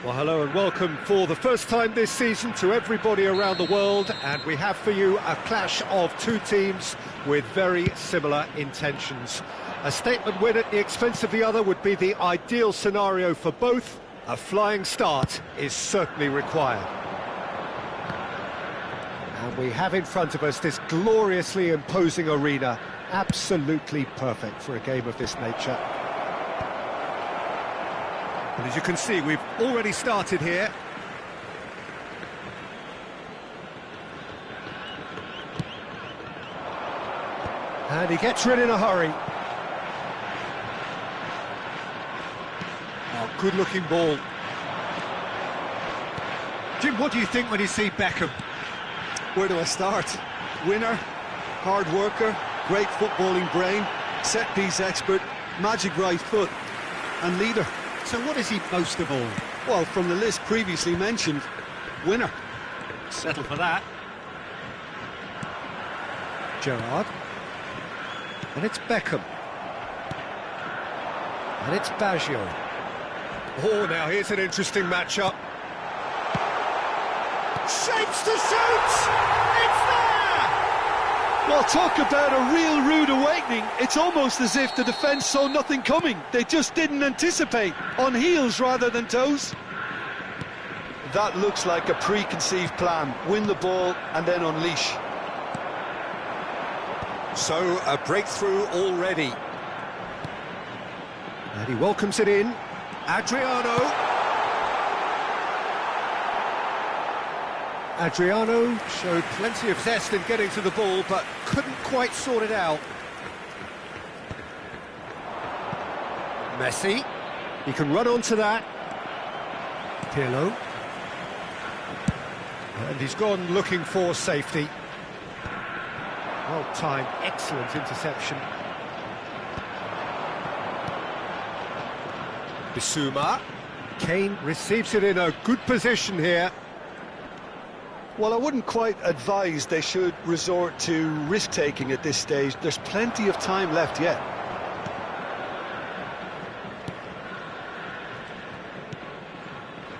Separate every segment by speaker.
Speaker 1: Well, hello and welcome for the first time this season to everybody around the world, and we have for you a clash of two teams with very similar intentions. A statement win at the expense of the other would be the ideal scenario for both. A flying start is certainly required. And we have in front of us this gloriously imposing arena, absolutely perfect for a game of this nature. And as you can see, we've already started here. And he gets rid in a hurry. Oh, good-looking ball. Jim, what do you think when you see Beckham?
Speaker 2: Where do I start? Winner, hard worker, great footballing brain, set-piece expert, magic right foot, and leader.
Speaker 1: So what is he most of all?
Speaker 2: Well, from the list previously mentioned, winner.
Speaker 1: Settle for that. Gerrard. And it's Beckham. And it's Baggio. Oh, now here's an interesting matchup. Shapes to shoot! It's there!
Speaker 2: Well, talk about a real rude awakening. It's almost as if the defence saw nothing coming. They just didn't anticipate. On heels rather than toes. That looks like a preconceived plan. Win the ball and then unleash.
Speaker 1: So, a breakthrough already. And he welcomes it in. Adriano showed plenty of zest in getting to the ball, but couldn't quite sort it out. Messi. He can run onto that. Pirlo. And he's gone looking for safety. Well timed, excellent interception. Bissouma. Kane receives it in a good position here.
Speaker 2: Well, I wouldn't quite advise they should resort to risk-taking at this stage. There's plenty of time left yet.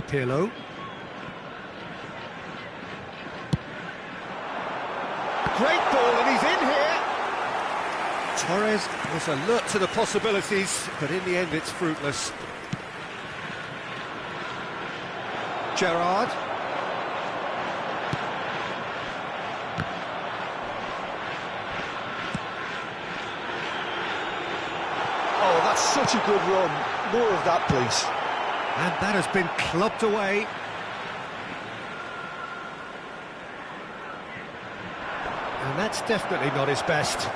Speaker 1: Pirlo. Great ball, and he's in here. Torres was alert to the possibilities, but in the end it's fruitless. Gerrard.
Speaker 2: Oh, that's such a good run. More of that, please.
Speaker 1: And that has been clubbed away. And that's definitely not his best.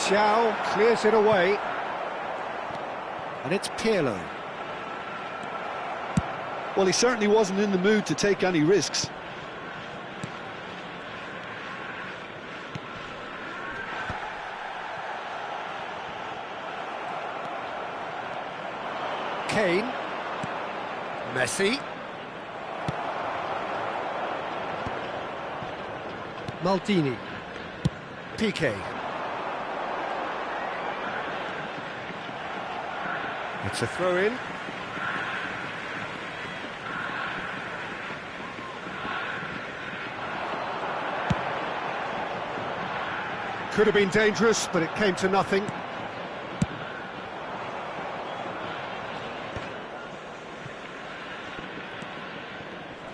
Speaker 1: Thiaw clears it away. And it's Pirlo.
Speaker 2: Well, he certainly wasn't in the mood to take any risks.
Speaker 1: Kane. Messi. Maldini. Piqué. It's a throw-in. Could have been dangerous, but it came to nothing.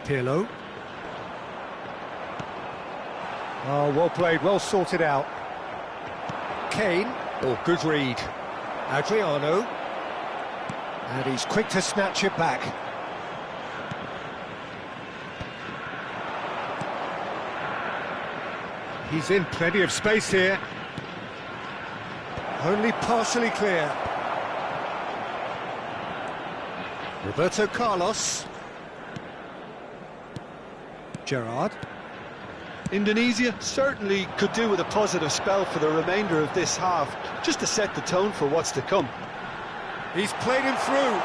Speaker 1: Pirlo. Oh, well played, well sorted out. Kane. Oh, good read. Adriano. And he's quick to snatch it back. He's in plenty of space here. Only partially clear. Roberto Carlos. Gerrard.
Speaker 2: Indonesia certainly could do with a positive spell for the remainder of this half, just to set the tone for what's to come.
Speaker 1: He's played him through.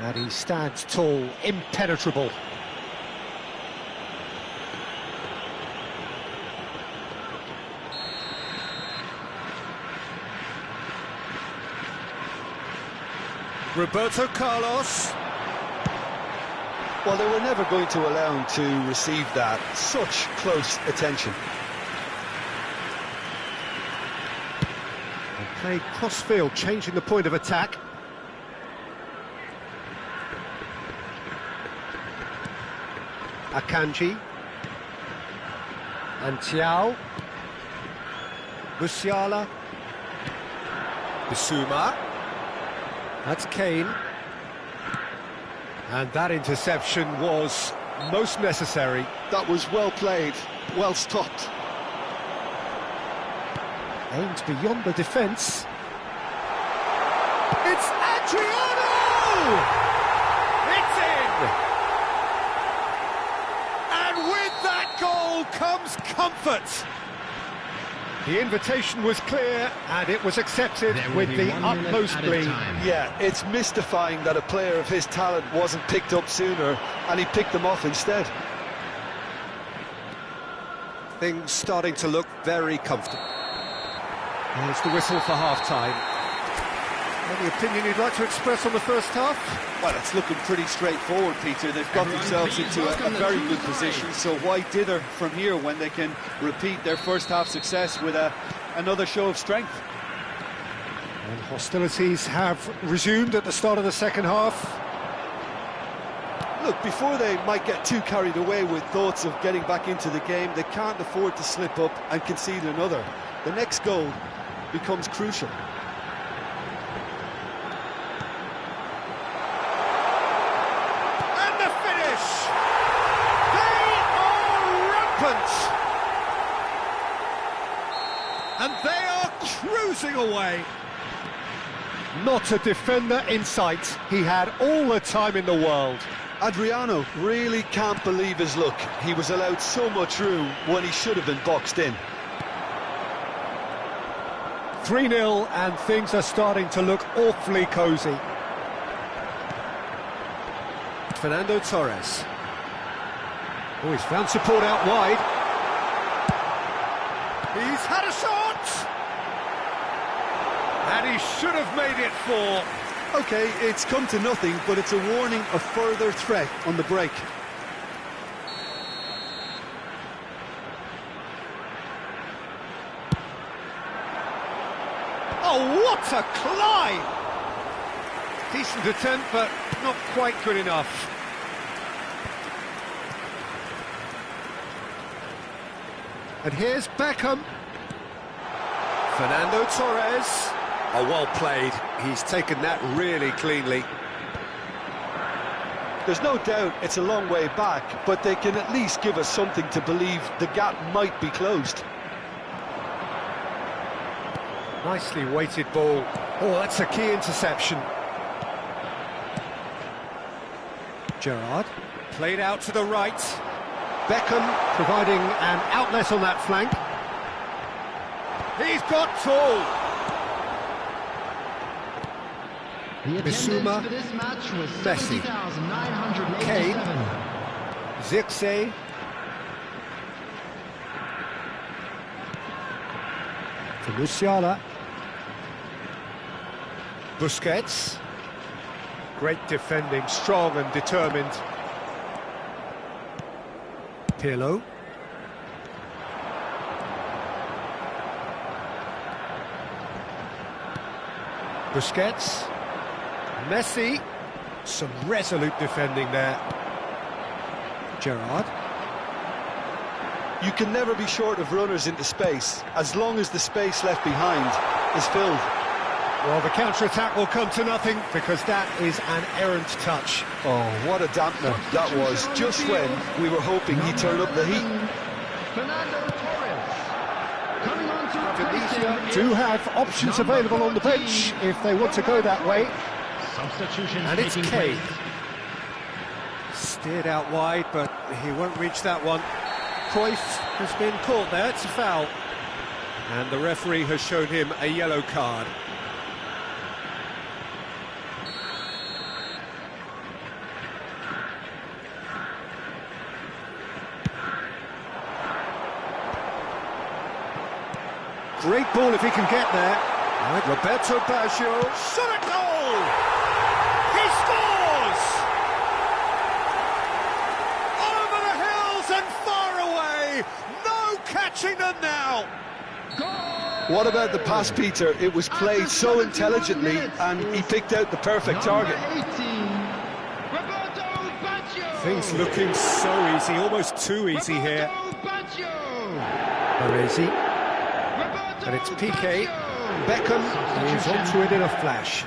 Speaker 1: And he stands tall, impenetrable. Roberto Carlos.
Speaker 2: Well, they were never going to allow him to receive that. Such close attention.
Speaker 1: Played cross-field, changing the point of attack. Akanji. And Thiaw. Musiala. Bissouma. That's Kane. And that interception was most necessary.
Speaker 2: That was well played, well stopped.
Speaker 1: Aimed beyond the defence. It's Adriano! It's in! And with that goal comes comfort. The invitation was clear and it was accepted with the utmost glee.
Speaker 2: Yeah, it's mystifying that a player of his talent wasn't picked up sooner and he picked them off instead.
Speaker 1: Things starting to look very comfortable. There's the whistle for half-time. Any opinion you'd like to express on the first half?
Speaker 2: Well, it's looking pretty straightforward, Peter. They've got themselves into a very good position, so why dither from here when they can repeat their first half success with another show of strength?
Speaker 1: And hostilities have resumed at the start of the second half.
Speaker 2: Look, before they might get too carried away with thoughts of getting back into the game, they can't afford to slip up and concede another. The next goal becomes crucial.
Speaker 1: And the finish! They are rampant! And they are cruising away. Not a defender in sight. He had all the time in the world.
Speaker 2: Adriano really can't believe his luck. He was allowed so much room when he should have been boxed in.
Speaker 1: 3-0 and things are starting to look awfully cosy. Fernando Torres. Oh, he's found support out wide. He's had a shot! And he should have made it 4.
Speaker 2: OK, it's come to nothing, but it's a warning of further threat on the break.
Speaker 1: Oh, what a climb! Decent attempt, but not quite good enough. And here's Beckham. Fernando Torres. Oh, well played. He's taken that really cleanly.
Speaker 2: There's no doubt it's a long way back, but they can at least give us something to believe the gap might be closed.
Speaker 1: Nicely weighted ball. Oh, that's a key interception. Gerrard, played out to the right. Beckham providing an outlet on that flank. He's got tall. Bissouma, Messi, Kane, Zirkzee, to Musiala, Busquets. Great defending, strong and determined. Pirlo. Busquets. Messi. Some resolute defending there. Gerrard.
Speaker 2: You can never be short of runners into space, as long as the space left behind is filled.
Speaker 1: Well, the counter-attack will come to nothing because that is an errant touch.
Speaker 2: Oh, what a dampener that was, just when we were hoping he'd turn up the heat.
Speaker 1: Tunisia do have options available on the bench if they want to go that way. And it's Kane. Steered out wide, but he won't reach that one. Cruyff has been caught there, it's a foul. And the referee has shown him a yellow card. Great ball if he can get there. Right, Roberto Baggio, shot at goal! He scores! Over the hills and far away! No catching them now!
Speaker 2: What about the pass, Peter? It was played so intelligently and he picked out the perfect target.
Speaker 1: Things looking so easy, almost too easy here. Baresi. And it's Piqué. Beckham is onto it in a flash.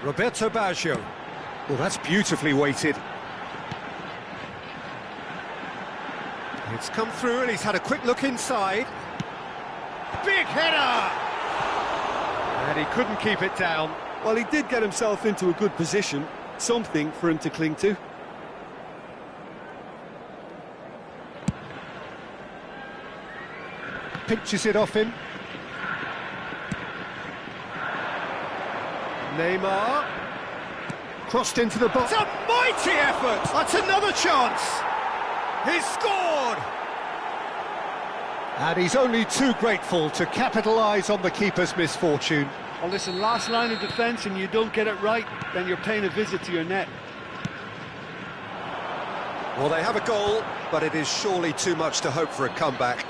Speaker 1: Roberto Baggio. Well, that's beautifully weighted. It's come through and he's had a quick look inside. Big header! And he couldn't keep it down.
Speaker 2: Well, he did get himself into a good position, something for him to cling to.
Speaker 1: Pinches it off him. Neymar. Crossed into the box. It's a mighty effort! That's another chance! He's scored! And he's only too grateful to capitalise on the keeper's misfortune.
Speaker 2: Well, listen, last line of defence and you don't get it right, then you're paying a visit to your net.
Speaker 1: Well, they have a goal, but it is surely too much to hope for a comeback.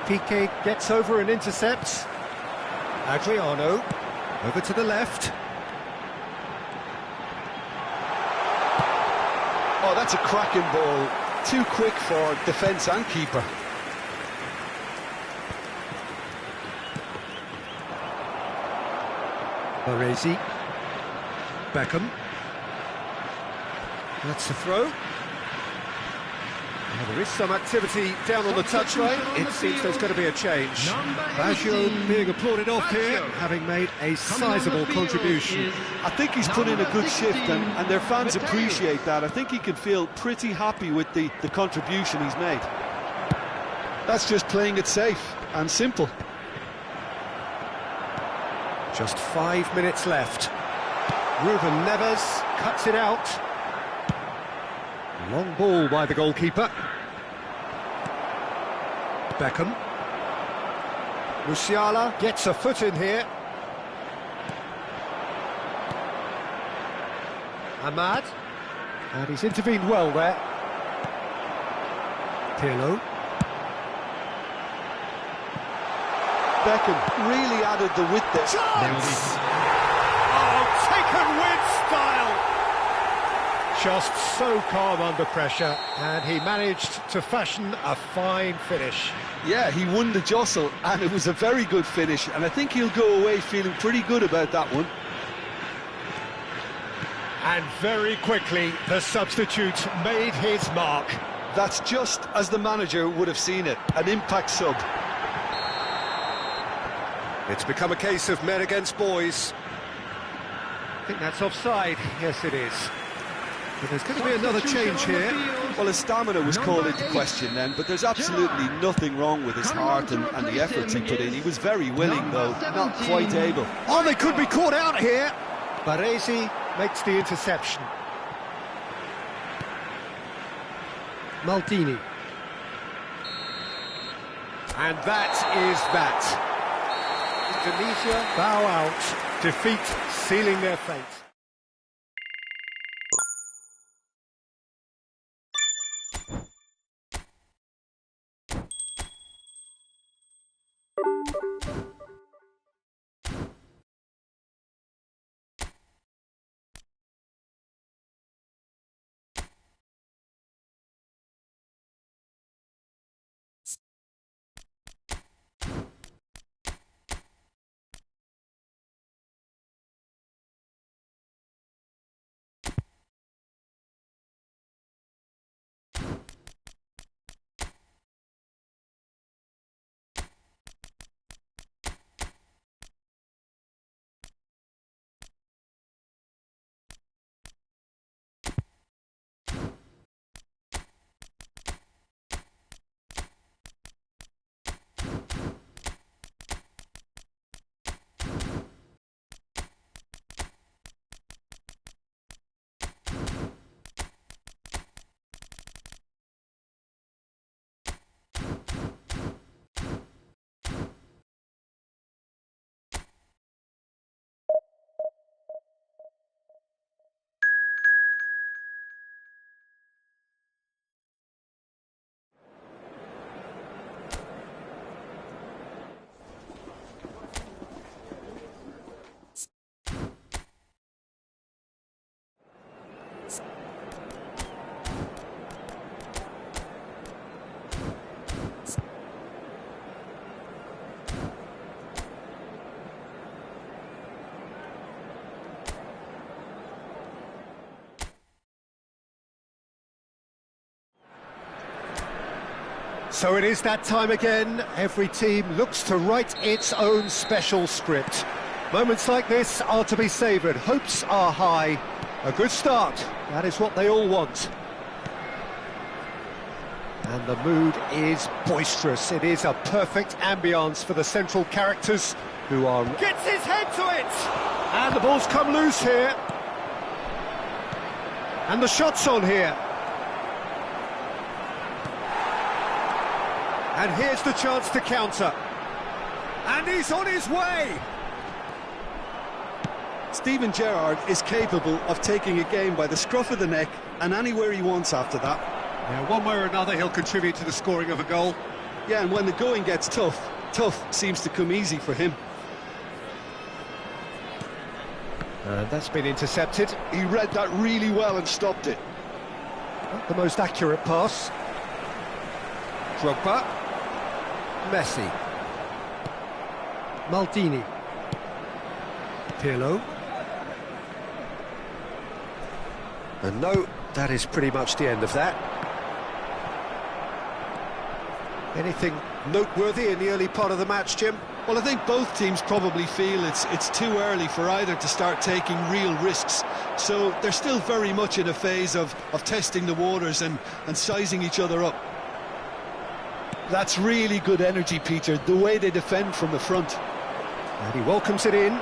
Speaker 1: Piqué gets over and intercepts. Adriano, over to the left.
Speaker 2: Oh, that's a cracking ball. Too quick for defence and keeper.
Speaker 1: Baresi. Beckham. That's the throw. Well, there is some activity down on the touchline. It seems there's going to be a change. Baggio being applauded off here, having made a sizable contribution.
Speaker 2: I think he's put in a good shift and their fans appreciate that. I think he can feel pretty happy with the contribution he's made. That's just playing it safe and simple.
Speaker 1: Just 5 minutes left. Ruben Neves cuts it out. Long ball by the goalkeeper. Beckham. Musiala gets a foot in here. Ahmad. And he's intervened well there. Pirlo.
Speaker 2: Beckham really added the width there.
Speaker 1: Chance! Oh, taken with style! Just so calm under pressure, and he managed to fashion a fine finish.
Speaker 2: Yeah, he won the jostle, and it was a very good finish, and I think he'll go away feeling pretty good about that one.
Speaker 1: And very quickly, the substitute made his mark.
Speaker 2: That's just as the manager would have seen it, an impact sub.
Speaker 1: It's become a case of men against boys. I think that's offside. Yes, it is. But there's going to be another change here.
Speaker 2: Well, his stamina was called into question then, but there's absolutely nothing wrong with his heart and the efforts he put in. He was very willing, though, not quite able.
Speaker 1: Oh, they could be caught out here. Baresi makes the interception. Maldini. And that is that. Indonesia bow out, defeat sealing their fate. So it is that time again. Every team looks to write its own special script. Moments like this are to be savoured. Hopes are high. A good start. That is what they all want. And the mood is boisterous. It is a perfect ambience for the central characters who are... Gets his head to it! And the ball's come loose here. And the shot's on here. And here's the chance to counter. And he's on his way!
Speaker 2: Steven Gerrard is capable of taking a game by the scruff of the neck and anywhere he wants after that.
Speaker 1: Yeah, one way or another he'll contribute to the scoring of a goal.
Speaker 2: Yeah, and when the going gets tough, tough seems to come easy for him.
Speaker 1: And that's been intercepted.
Speaker 2: He read that really well and stopped it.
Speaker 1: Not the most accurate pass. Drogba. Messi. Maldini. Pirlo. And no, that is pretty much the end of that. Anything noteworthy in the early part of the match, Jim?
Speaker 2: Well, I think both teams probably feel it's too early for either to start taking real risks. So they're still very much in a phase of testing the waters and sizing each other up. That's really good energy, Peter, the way they defend from the front.
Speaker 1: And he welcomes it in.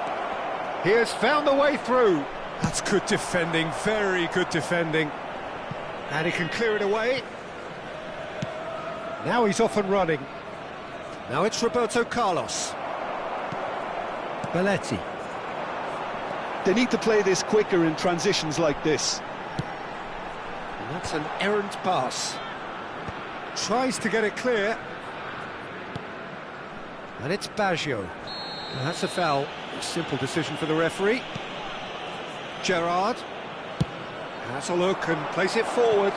Speaker 1: He has found the way through. That's good defending, very good defending. And he can clear it away. Now he's off and running. Now it's Roberto Carlos. Belletti.
Speaker 2: They need to play this quicker in transitions like this.
Speaker 1: And that's an errant pass. Tries to get it clear. And it's Baggio. Well, that's a foul. A simple decision for the referee. Gerrard. Has a look and plays it forward.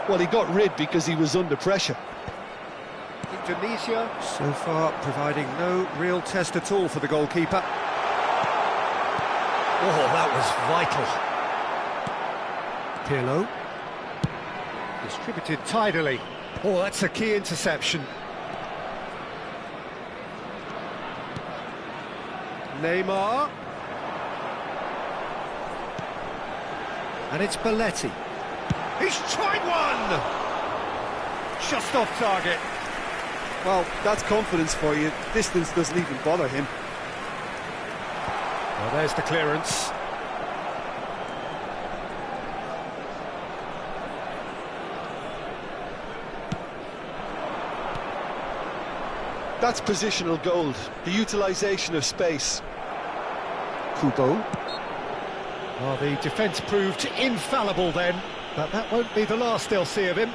Speaker 2: Well, he got rid because he was under pressure.
Speaker 1: Indonesia, so far, providing no real test at all for the goalkeeper. Oh, that was vital. Pirlo. Distributed tidily. Oh, that's a key interception. Neymar. And it's Belletti. He's tried one! Just off target.
Speaker 2: Well, that's confidence for you. Distance doesn't even bother him.
Speaker 1: Well, there's the clearance.
Speaker 2: That's positional gold, the utilisation of space. Kubo.
Speaker 1: Well, the defence proved infallible then, but that won't be the last they'll see of him.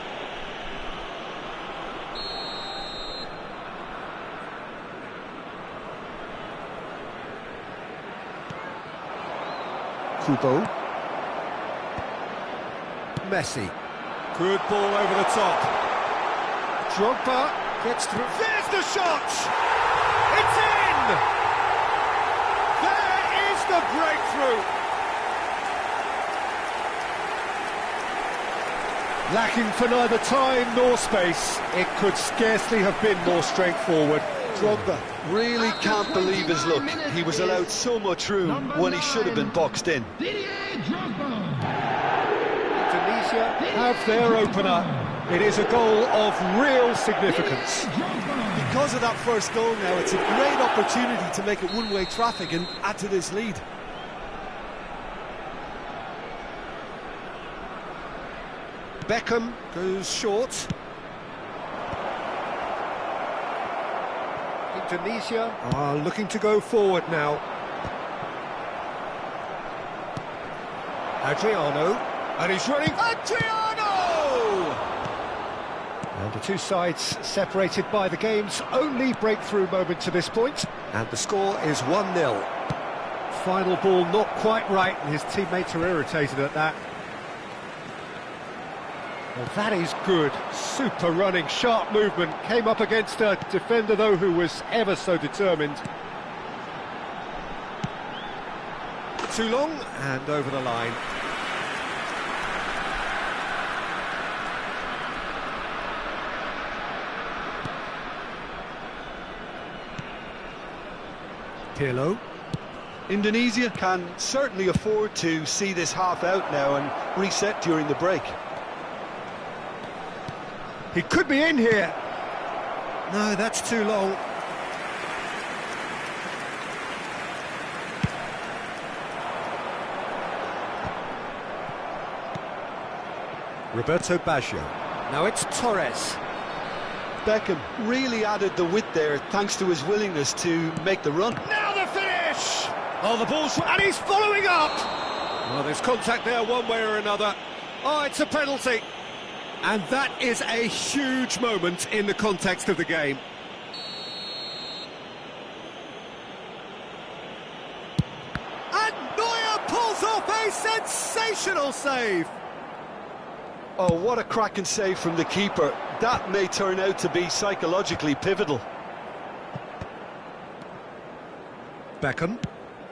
Speaker 2: Kubo.
Speaker 1: Messi. Good ball over the top. Drogba gets through. There's the shot! It's in! There is the breakthrough! Lacking for neither time nor space, it could scarcely have been more straightforward.
Speaker 2: Drogba really can't believe his luck. He was allowed so much room when he should have been boxed in.
Speaker 1: Indonesia have their opener. It is a goal of real significance.
Speaker 2: Because of that first goal now, it's a great opportunity to make it one-way traffic and add to this lead.
Speaker 1: Beckham goes short. Indonesia are looking to go forward now. Adriano, and he's running. Adriano! And the two sides separated by the game's only breakthrough moment to this point. And the score is 1-0. Final ball not quite right, and his teammates are irritated at that. Well, that is good. Super running, sharp movement. Came up against a defender, though, who was ever so determined. Too long, and over the line. Pirlo.
Speaker 2: Indonesia can certainly afford to see this half out now and reset during the break.
Speaker 1: He could be in here. No, that's too long. Roberto Baggio. Now it's Torres.
Speaker 2: Beckham really added the width there thanks to his willingness to make the run.
Speaker 1: Now the finish! Oh, the ball's... and he's following up! Well, there's contact there one way or another. Oh, it's a penalty. And that is a huge moment in the context of the game. And Neuer pulls off a sensational save.
Speaker 2: Oh, what a cracking save from the keeper. That may turn out to be psychologically pivotal.
Speaker 1: Beckham.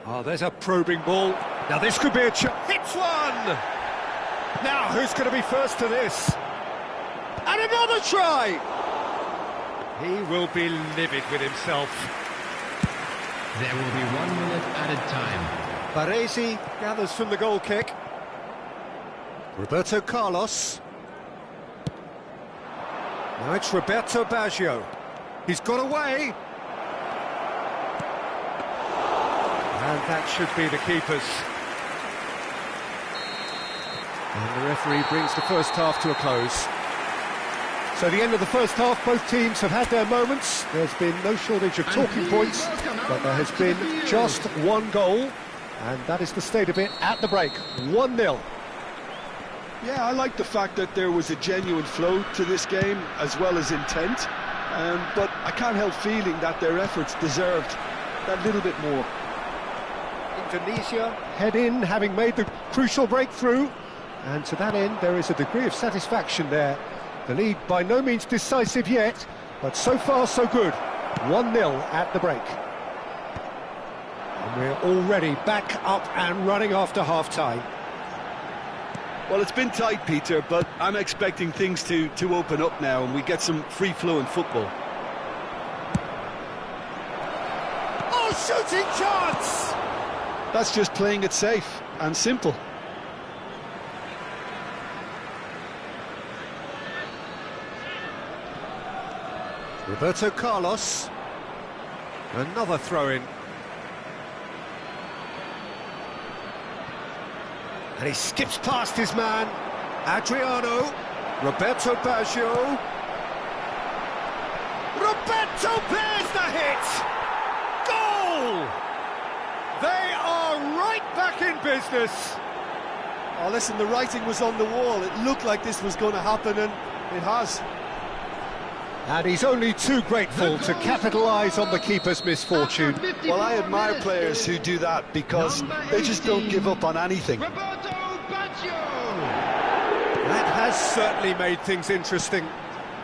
Speaker 1: Oh, there's a probing ball. Now this could be a chance. Hits one! Now, who's going to be first to this? And another try! He will be livid with himself.
Speaker 3: There will be 1 minute added time.
Speaker 1: Baresi gathers from the goal kick. Roberto Carlos. Now it's Roberto Baggio. He's got away. And that should be the keeper's. And the referee brings the first half to a close. So the end of the first half, both teams have had their moments. There's been no shortage of talking points, but there has been just one goal, and that is the state of it at the break. 1-0.
Speaker 2: Yeah, I like the fact that there was a genuine flow to this game, as well as intent. But I can't help feeling that their efforts deserved that little bit more.
Speaker 1: Indonesia head in, having made the crucial breakthrough, and to that end there is a degree of satisfaction there. The lead by no means decisive yet, but so far so good. 1-0 at the break. And we're already back up and running after half-time.
Speaker 2: Well, it's been tight, Peter, but I'm expecting things to open up now and we get some free-flowing football.
Speaker 1: Oh, shooting chance!
Speaker 2: That's just playing it safe and simple.
Speaker 1: Roberto Carlos. Another throw-in. And he skips past his man. Adriano. Roberto Baggio. Roberto bears the hit! Goal! They are right back in business.
Speaker 2: Oh, listen, the writing was on the wall. It looked like this was going to happen, and it has.
Speaker 1: And he's only too grateful to capitalise on the keeper's misfortune.
Speaker 2: Well, I admire players who do that because they just don't give up on anything.
Speaker 1: That has certainly made things interesting.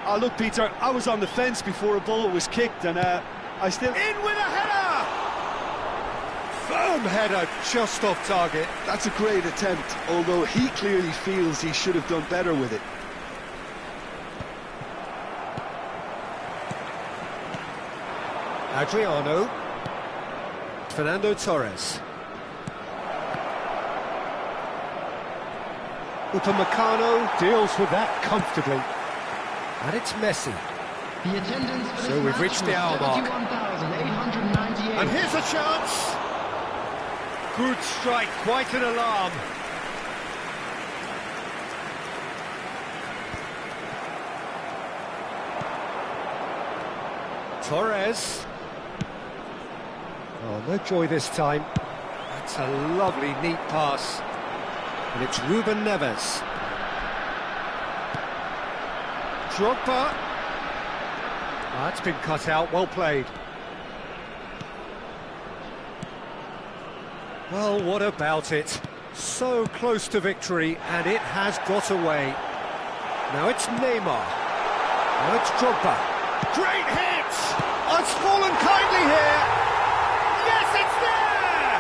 Speaker 2: Oh, look, Peter, I was on the fence before a ball was kicked, and I still...
Speaker 1: In with a header! Firm header, just off target.
Speaker 2: That's a great attempt, although he clearly feels he should have done better with it.
Speaker 1: Adriano. Fernando Torres. Upamecano deals with that comfortably. And it's Messi. So we've reached the hour mark. And here's a chance. Good strike, quite an alarm. Torres. Oh, no joy this time. That's a lovely, neat pass. And it's Ruben Neves. Drogba. Oh, that's been cut out, well played. Well, what about it? So close to victory, and it has got away. Now it's Neymar. Now it's Drogba. Great hit! Oh, it's fallen kindly here. Yes, it's there!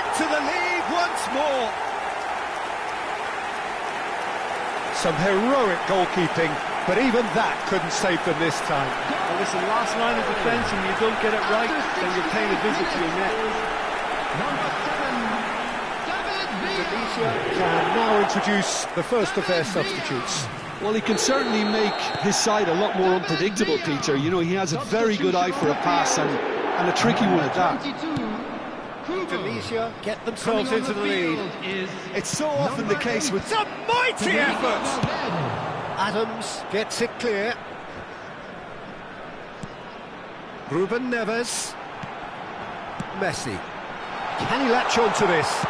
Speaker 1: Into the lead once more. Some heroic goalkeeping, but even that couldn't save them this time.
Speaker 2: Well, listen, last line of defence, and you don't get it right, then you're paying a visit to your net.
Speaker 1: Indonesia can now introduce the first of their substitutes.
Speaker 2: Well, he can certainly make his side a lot more unpredictable, Peter. You know, he has a very good eye for a pass, and a tricky one at that.
Speaker 1: Indonesia get themselves into the lead.
Speaker 2: It's so often the case with...
Speaker 1: It's a mighty effort! Adams gets it clear. Ruben Neves. Messi. Can he latch on to this?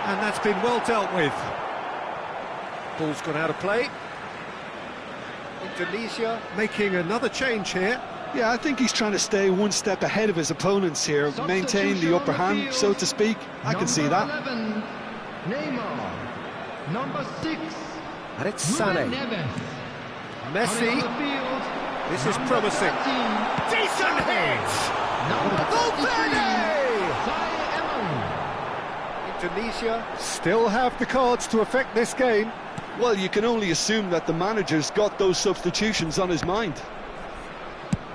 Speaker 1: And that's been well dealt with. Ball's gone out of play. Indonesia making another change here.
Speaker 2: Yeah, I think he's trying to stay one step ahead of his opponents here, maintain the upper hand, so to speak. I can see that.
Speaker 3: 11, Neymar. Number 6.
Speaker 1: And it's Sané. Messi. This is promising. Decent hit! Valverde! Indonesia still have the cards to affect this game.
Speaker 2: Well, you can only assume that the manager's got those substitutions on his mind.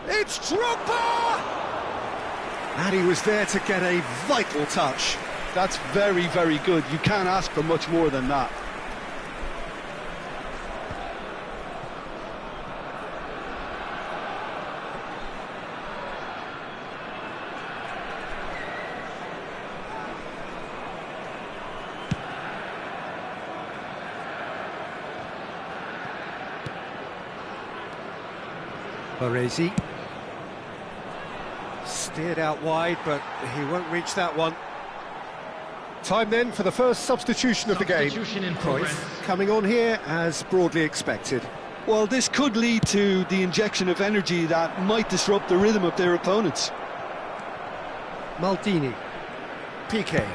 Speaker 1: It's Drogba! And he was there to get a vital touch.
Speaker 2: That's very, very good. You can't ask for much more than that.
Speaker 1: Baresi. Steered out wide, but he won't reach that one. Time then for the first substitution of the game. Cruyff coming on here as broadly expected.
Speaker 2: Well, this could lead to the injection of energy that might disrupt the rhythm of their opponents.
Speaker 1: Maldini. Piqué.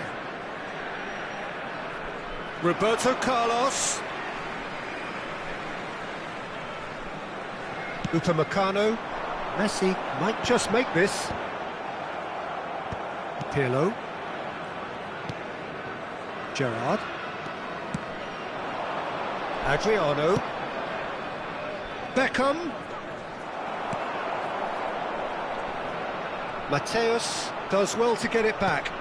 Speaker 1: Roberto Carlos. Upamecano. Messi might just make this. Pirlo. Gerrard. Adriano. Beckham. Mateus does well to get it back.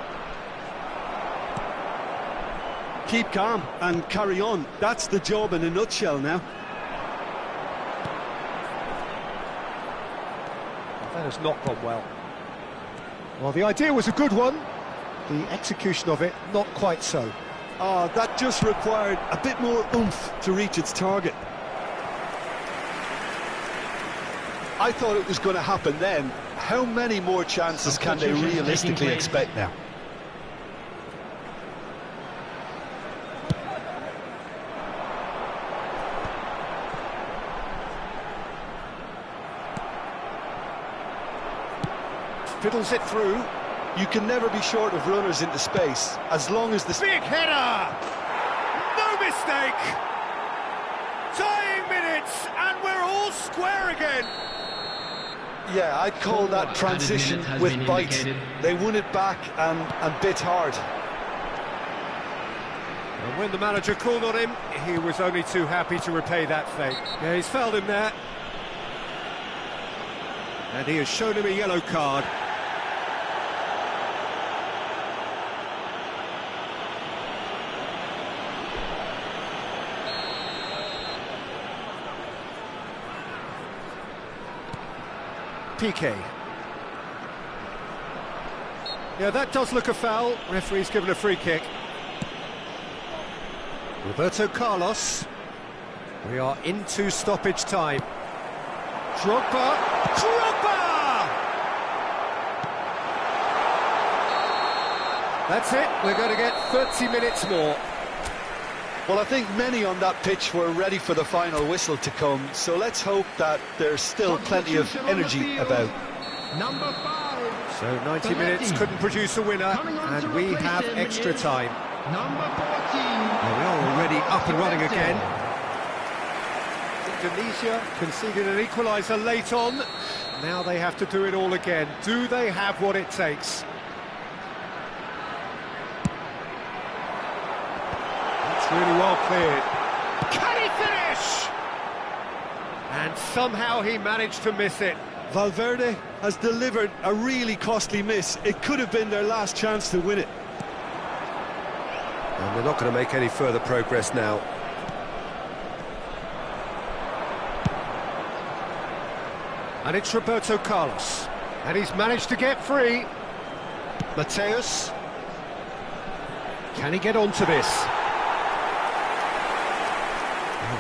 Speaker 2: Keep calm and carry on. That's the job in a nutshell now.
Speaker 1: That has not gone well. Well, the idea was a good one. The execution of it, not quite so.
Speaker 2: That just required a bit more oomph to reach its target. I thought it was going to happen then. How many more chances can they realistically expect now?
Speaker 1: Fiddles it through.
Speaker 2: You can never be short of runners into space, as long as the...
Speaker 1: Big header! No mistake! Tying minutes, and we're all square again!
Speaker 2: Yeah, I'd call that transition with bite. They won it back and bit hard.
Speaker 1: And when the manager called on him, he was only too happy to repay that fate. Yeah, he's fouled him there. And he has shown him a yellow card. Piqué. Yeah, that does look a foul. Referee's given a free kick. Roberto Carlos. We are into stoppage time. Drogba. Drogba! That's it. We're going to get 30 minutes more.
Speaker 2: Well, I think many on that pitch were ready for the final whistle to come, so let's hope that there's still plenty of energy about.
Speaker 3: Number 5.
Speaker 1: So 90 minutes couldn't produce a winner, and we have extra time.
Speaker 3: Number 14.
Speaker 1: Well, we are already up and running again. Indonesia conceded an equaliser late on. Now they have to do it all again. Do they have what it takes? Really well cleared. Can he finish? And somehow he managed to miss it.
Speaker 2: Valverde has delivered a really costly miss. It could have been their last chance to win it.
Speaker 1: And they're not going to make any further progress now. And it's Roberto Carlos. And he's managed to get free. Mateus. Can he get onto this?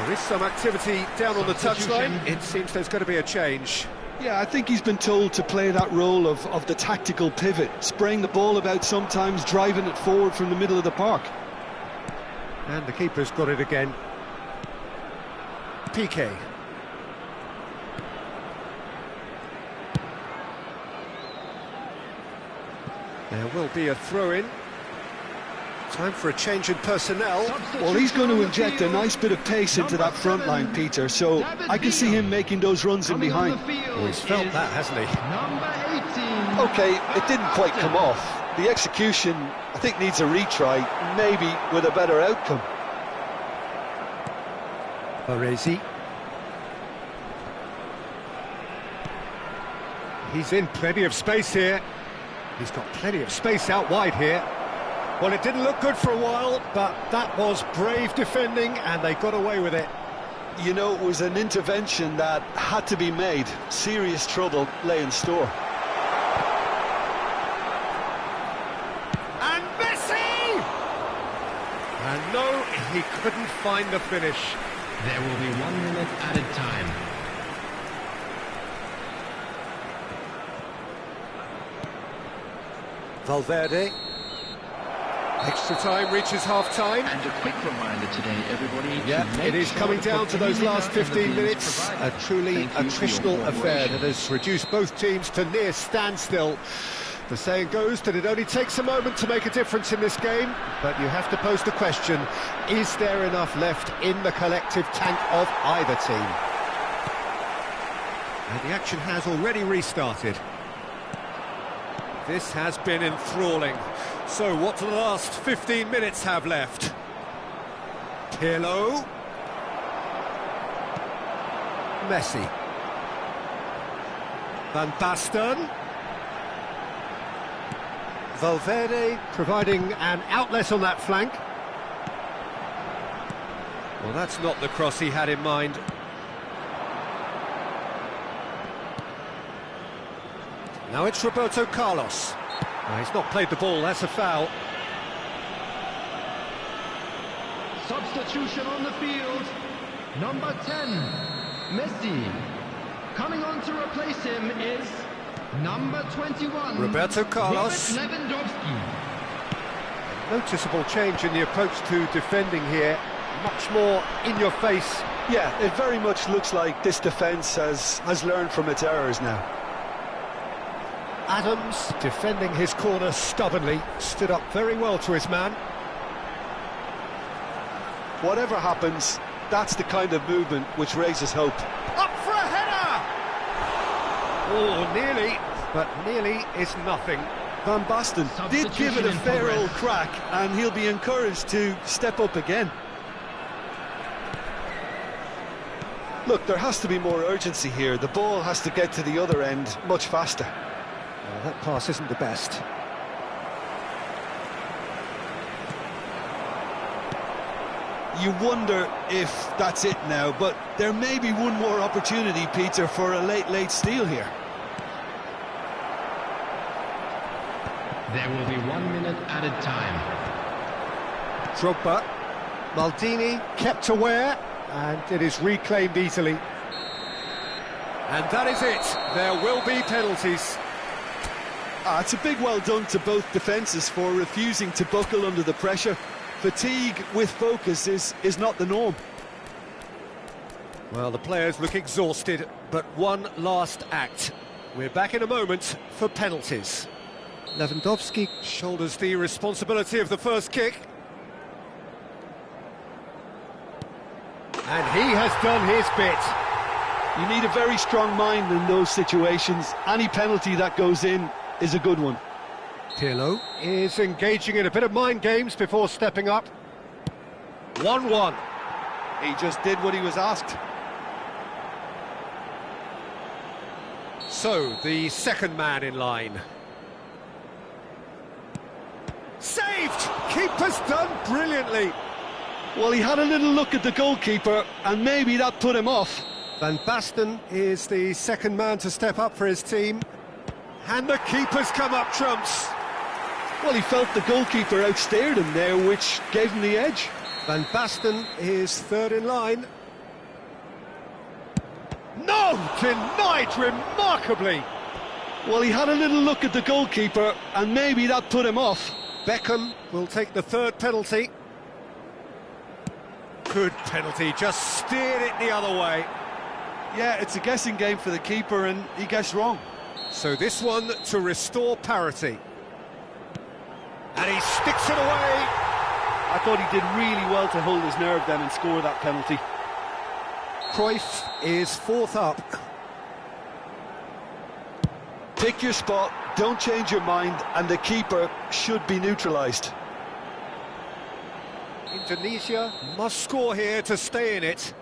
Speaker 1: There is some activity down on the touchline. It seems there's going to be a change.
Speaker 2: Yeah, I think he's been told to play that role of the tactical pivot, spraying the ball about sometimes, driving it forward from the middle of the park.
Speaker 1: And the keeper's got it again. Piqué. There will be a throw-in. Time for a change in personnel.
Speaker 2: Well, he's going to inject a nice bit of pace into that front line, Peter, so I can see him making those runs in behind.
Speaker 1: Oh, he's felt that, hasn't he?
Speaker 3: Number 18.
Speaker 2: OK, it didn't quite come off. The execution, I think, needs a retry, maybe with a better outcome.
Speaker 1: Baresi. He's in plenty of space here. He's got plenty of space out wide here. Well, it didn't look good for a while, but that was brave defending, and they got away with it.
Speaker 2: You know, it was an intervention that had to be made. Serious trouble lay in store.
Speaker 1: And Messi! And no, he couldn't find the finish.
Speaker 3: There will be 1 minute added time.
Speaker 1: Valverde. Extra time reaches half-time.
Speaker 4: And a quick reminder today, everybody.
Speaker 1: Yeah, it is coming down to those last 15 minutes. A truly attritional affair that has reduced both teams to near standstill. The saying goes that it only takes a moment to make a difference in this game, but you have to pose the question, is there enough left in the collective tank of either team? And the action has already restarted. This has been enthralling. So what do the last 15 minutes have left? Pirlo. Messi. Van Basten. Valverde providing an outlet on that flank. Well, that's not the cross he had in mind. Now it's Roberto Carlos. He's not played the ball, that's a foul.
Speaker 3: Substitution on the field. Number 10, Messi. Coming on to replace him is number 21,
Speaker 1: Roberto Carlos.
Speaker 3: Robert Lewandowski.
Speaker 1: Noticeable change in the approach to defending here. Much more in your face.
Speaker 2: Yeah, it very much looks like this defence has learned from its errors now.
Speaker 1: Adams, defending his corner stubbornly, stood up very well to his man.
Speaker 2: Whatever happens, that's the kind of movement which raises hope.
Speaker 1: Up for a header! Oh, nearly, but nearly is nothing.
Speaker 2: Van Basten did give it a fair old crack, and he'll be encouraged to step up again. Look, there has to be more urgency here. The ball has to get to the other end much faster.
Speaker 1: Well, that pass isn't the best.
Speaker 2: You wonder if that's it now, but there may be one more opportunity, Peter, for a late steal here.
Speaker 3: There will be 1 minute added time.
Speaker 1: Drogba, Maldini kept aware, and it is reclaimed easily. And that is it. There will be penalties.
Speaker 2: It's a big well done to both defences for refusing to buckle under the pressure. Fatigue with focus is not the norm.
Speaker 1: Well, the players look exhausted, but one last act. We're back in a moment for penalties. Lewandowski shoulders the responsibility of the first kick. And he has done his bit.
Speaker 2: You need a very strong mind in those situations. Any penalty that goes in is a good one.
Speaker 1: Pirlo is engaging in a bit of mind games before stepping up. 1-1.
Speaker 2: He just did what he was asked.
Speaker 1: So, the second man in line. Saved! Keeper's done brilliantly.
Speaker 2: Well, he had a little look at the goalkeeper, and maybe that put him off.
Speaker 1: Van Basten is the second man to step up for his team. And the keeper's come up trumps.
Speaker 2: Well, he felt the goalkeeper outstared him there, which gave him the edge.
Speaker 1: Van Basten is third in line. No! Denied remarkably!
Speaker 2: Well, he had a little look at the goalkeeper, and maybe that put him off.
Speaker 1: Beckham will take the third penalty. Good penalty, just steered it the other way.
Speaker 2: Yeah, it's a guessing game for the keeper, and he guessed wrong.
Speaker 1: So this one to restore parity. And he sticks it away.
Speaker 2: I thought he did really well to hold his nerve then and score that penalty.
Speaker 1: Cruyff is fourth up.
Speaker 2: Pick your spot, don't change your mind, and the keeper should be neutralised.
Speaker 1: Indonesia must score here to stay in it.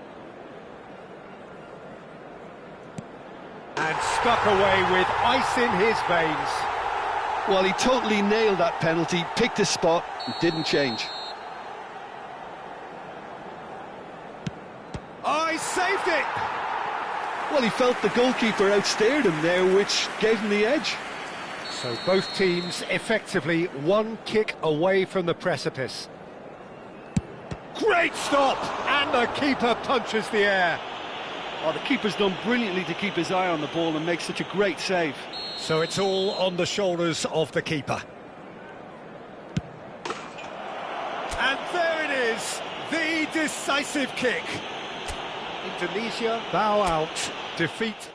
Speaker 1: And stuck away with ice in his veins.
Speaker 2: Well, he totally nailed that penalty, picked his spot, and didn't change.
Speaker 1: Oh, he saved it!
Speaker 2: Well, he felt the goalkeeper outstared him there, which gave him the edge.
Speaker 1: So both teams effectively one kick away from the precipice. Great stop! And the keeper punches the air.
Speaker 2: Oh, the keeper's done brilliantly to keep his eye on the ball and make such a great save.
Speaker 1: So it's all on the shoulders of the keeper. And there it is, the decisive kick. Indonesia bow out, defeat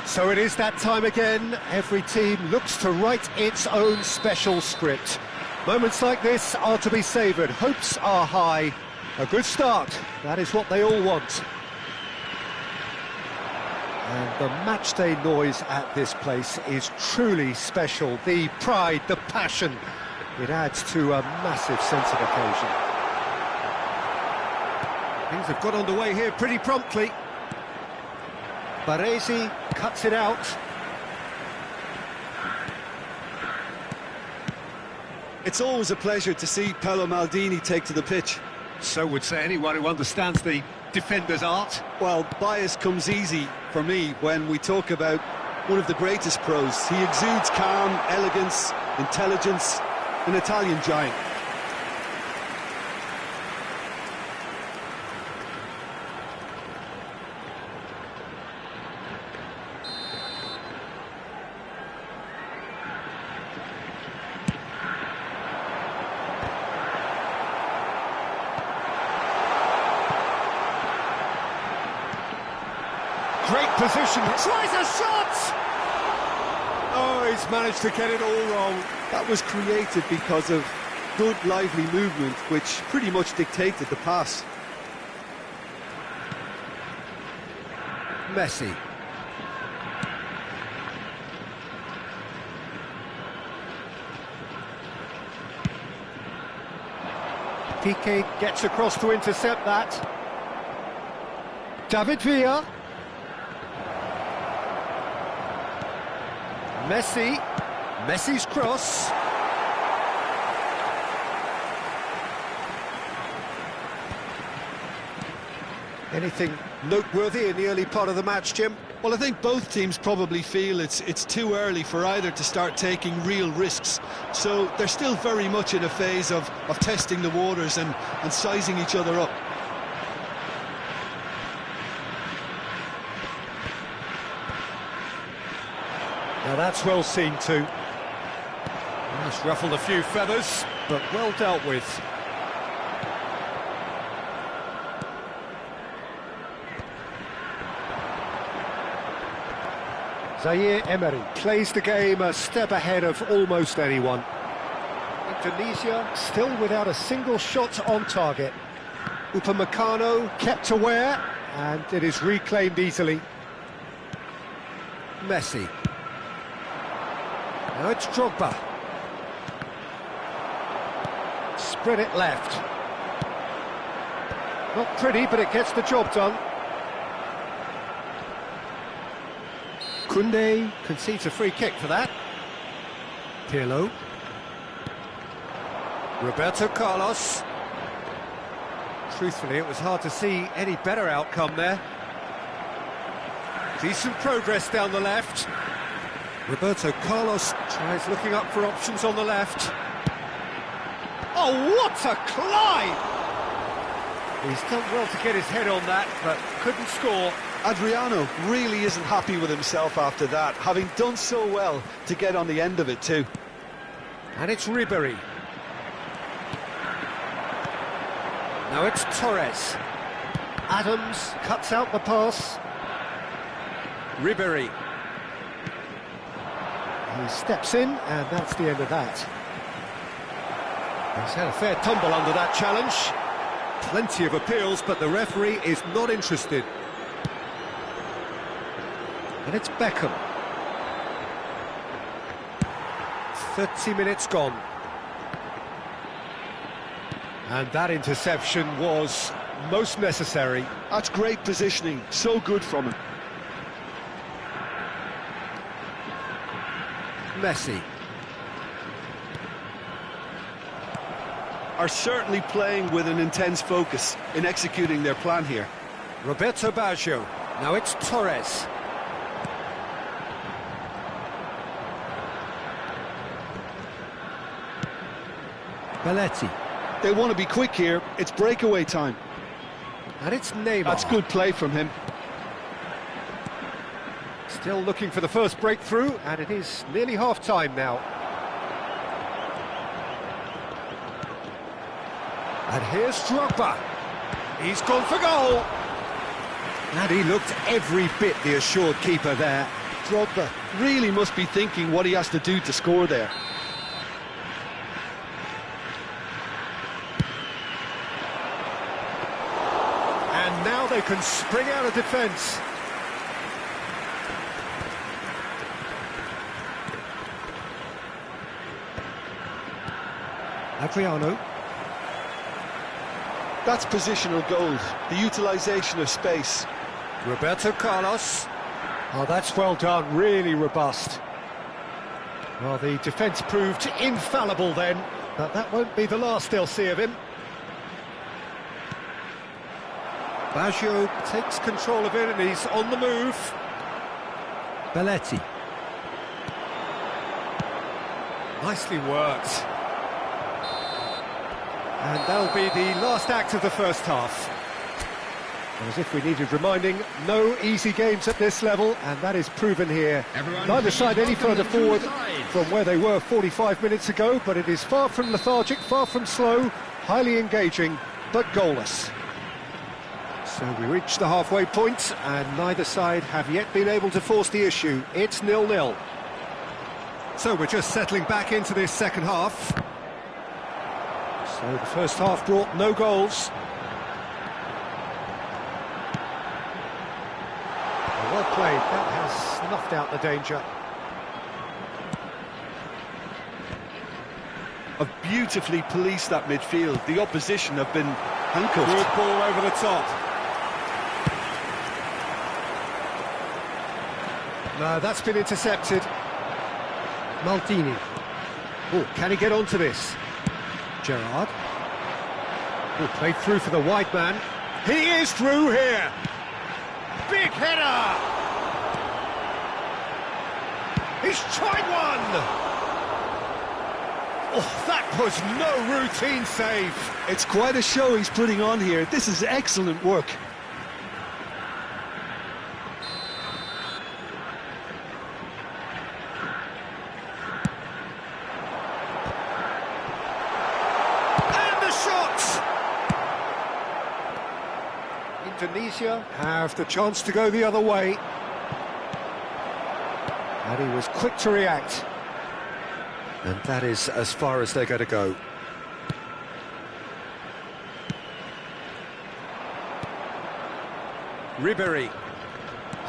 Speaker 1: So it is that time again. Every team looks to write its own special script. Moments like this are to be savoured. Hopes are high. A good start. That is what they all want. And the matchday noise at this place is truly special. The pride, the passion, it adds to a massive sense of occasion. Things have got underway here pretty promptly. Baresi cuts it out.
Speaker 2: It's always a pleasure to see Paolo Maldini take to the pitch.
Speaker 1: So would say anyone who understands the defender's art.
Speaker 2: Well, bias comes easy for me when we talk about one of the greatest pros. He exudes calm, elegance, intelligence, an Italian giant.
Speaker 1: Great position, tries a shot! Oh, he's managed to get it all wrong.
Speaker 2: That was created because of good, lively movement, which pretty much dictated the pass.
Speaker 1: Messi. Piqué gets across to intercept that. David Villa. Messi's cross. Anything noteworthy in the early part of the match, Jim?
Speaker 2: Well, I think both teams probably feel it's too early for either to start taking real risks. So they're still very much in a phase of testing the waters and sizing each other up.
Speaker 1: Now that's well seen too. Just ruffled a few feathers, but well dealt with. Zaire Emery plays the game a step ahead of almost anyone. Indonesia still without a single shot on target. Upamecano kept aware, and it is reclaimed easily. Messi. Now it's Drogba. Spread it left. Not pretty, but it gets the job done. Koundé concedes a free kick for that. Pirlo. Roberto Carlos. Truthfully, it was hard to see any better outcome there. Decent progress down the left. Roberto Carlos tries looking up for options on the left. Oh, what a climb! He's done well to get his head on that, but couldn't score.
Speaker 2: Adriano really isn't happy with himself after that, having done so well to get on the end of it too.
Speaker 1: And it's Ribéry. Now it's Torres. Adams cuts out the pass. Ribéry. He steps in, and that's the end of that. He's had a fair tumble under that challenge. Plenty of appeals, but the referee is not interested. And it's Beckham. 30 minutes gone. And that interception was most necessary.
Speaker 2: That's great positioning, so good from him.
Speaker 1: Messi.
Speaker 2: Are certainly playing with an intense focus in executing their plan here.
Speaker 1: Roberto Baggio. Now it's Torres. Belletti.
Speaker 2: They want to be quick here. It's breakaway time.
Speaker 1: And it's Neymar.
Speaker 2: That's good play from him.
Speaker 1: Still looking for the first breakthrough, and it is nearly half-time now. And here's Drogba. He's gone for goal. And he looked every bit the assured keeper there.
Speaker 2: Drogba really must be thinking what he has to do to score there.
Speaker 1: And now they can spring out of defence. Adriano.
Speaker 2: That's positional goals, the utilisation of space.
Speaker 1: Roberto Carlos. Oh, that's well done, really robust. Well, the defence proved infallible then, but that won't be the last they'll see of him. Baggio takes control of it and he's on the move. Belletti. Nicely worked. And that'll be the last act of the first half. As if we needed reminding, no easy games at this level, and that is proven here. Neither side any further forward from where they were 45 minutes ago, but it is far from lethargic, far from slow, highly engaging, but goalless. So we reach the halfway point, and neither side have yet been able to force the issue. It's 0-0. So we're just settling back into this second half. So the first half brought no goals. Well played, that has snuffed out the danger.
Speaker 2: Have beautifully policed that midfield. The opposition have been handcuffed.
Speaker 1: Good ball over the top. No, that's been intercepted. Maldini. Oh, can he get onto this? Gerrard. Oh, played through for the wide man. He is through here. Big header. He's tried one. Oh, that was no routine save.
Speaker 2: It's quite a show he's putting on here. This is excellent work.
Speaker 1: Indonesia have the chance to go the other way. And he was quick to react. And that is as far as they're going to go. Ribéry.